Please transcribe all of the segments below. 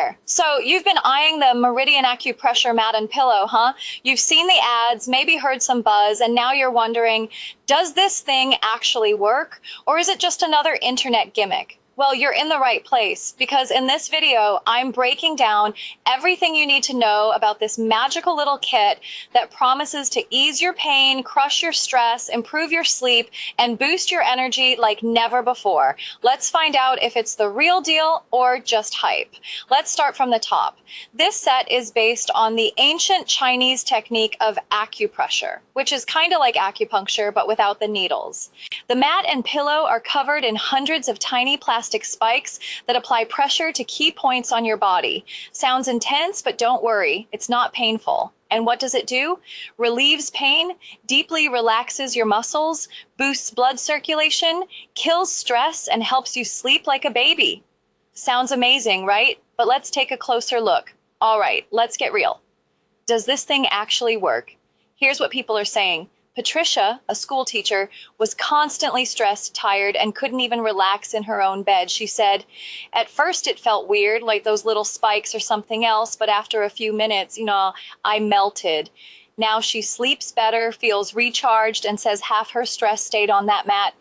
there. So you've been eyeing the Meridian Acupressure mat and pillow, huh? You've seen the ads, maybe heard some buzz, and now you're wondering, does this thing actually work? Or is it just another internet gimmick? Well, you're in the right place, because in this video, I'm breaking down everything you need to know about this magical little kit that promises to ease your pain, crush your stress, improve your sleep, and boost your energy like never before. Let's find out if it's the real deal or just hype. Let's start from the top. This set is based on the ancient Chinese technique of acupressure, which is kind of like acupuncture, but without the needles. The mat and pillow are covered in hundreds of tiny plastic spikes that apply pressure to key points on your body. Sounds intense, but don't worry, it's not painful. And what does it do? Relieves pain, deeply relaxes your muscles, boosts blood circulation, kills stress, and helps you sleep like a baby. Sounds amazing, right? But let's take a closer look. All right, let's get real. Does this thing actually work? Here's what people are saying. Patricia, a school teacher, was constantly stressed, tired, and couldn't even relax in her own bed. She said, at first it felt weird, like those little spikes or something else, but after a few minutes, I melted. Now she sleeps better, feels recharged, and says half her stress stayed on that mat.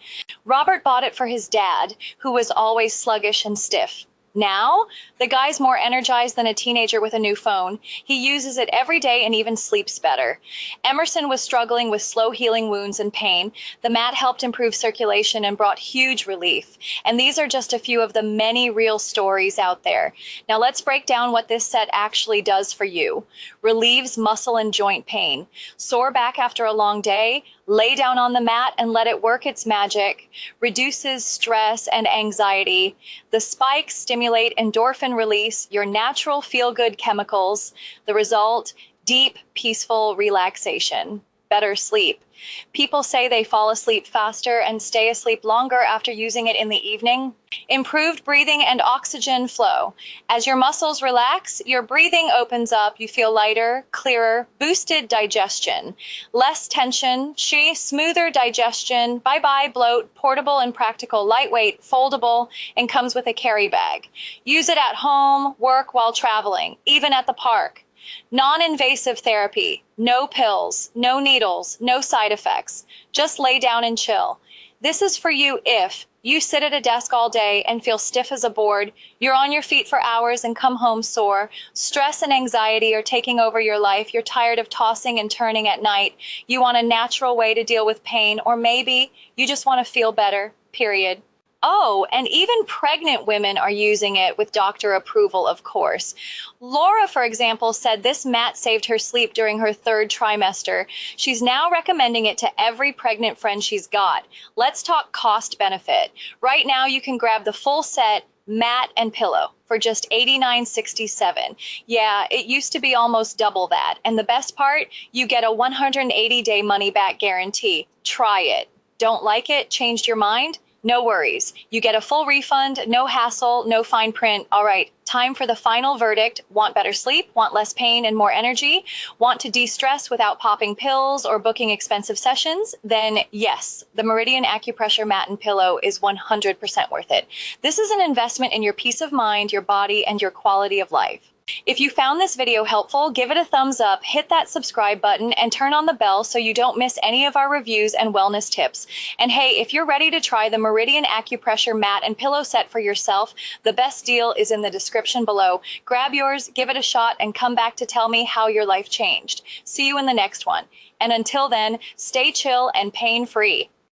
Robert bought it for his dad, who was always sluggish and stiff. Now, the guy's more energized than a teenager with a new phone. He uses it every day and even sleeps better. Emerson was struggling with slow healing wounds and pain. The mat helped improve circulation and brought huge relief. And these are just a few of the many real stories out there. Now let's break down what this set actually does for you. Relieves muscle and joint pain. Sore back after a long day? Lay down on the mat and let it work its magic. Reduces stress and anxiety. The spikes stimulate endorphin release, your natural feel-good chemicals. The result, deep, peaceful relaxation. Better sleep. People say they fall asleep faster and stay asleep longer after using it in the evening. Improved breathing and oxygen flow. As your muscles relax, your breathing opens up, you feel lighter, clearer, boosted digestion. Less tension, smoother digestion, bye-bye bloat, portable and practical, lightweight, foldable, and comes with a carry bag. Use it at home, work while traveling, even at the park. Non-invasive therapy, no pills, no needles, no side effects. Just lay down and chill. This is for you if you sit at a desk all day and feel stiff as a board, you're on your feet for hours and come home sore, stress and anxiety are taking over your life, you're tired of tossing and turning at night, you want a natural way to deal with pain, or maybe you just want to feel better, period. Oh, and even pregnant women are using it with doctor approval, of course. Laura, for example, said this mat saved her sleep during her 3rd trimester. She's now recommending it to every pregnant friend she's got. Let's talk cost benefit. Right now, you can grab the full set, mat and pillow, for just $89.67. Yeah, it used to be almost double that. And the best part, you get a 180-day money-back guarantee. Try it. Don't like it? Changed your mind? No worries. You get a full refund, no hassle, no fine print. All right, time for the final verdict. Want better sleep? Want less pain and more energy? Want to de-stress without popping pills or booking expensive sessions? Then yes, the Meridian Acupressure mat and pillow is 100% worth it. This is an investment in your peace of mind, your body, and your quality of life. If you found this video helpful, give it a thumbs up, hit that subscribe button, and turn on the bell so you don't miss any of our reviews and wellness tips. And hey, if you're ready to try the Meridian Acupressure mat and pillow set for yourself, the best deal is in the description below. Grab yours, give it a shot, and come back to tell me how your life changed. See you in the next one. And until then, stay chill and pain-free.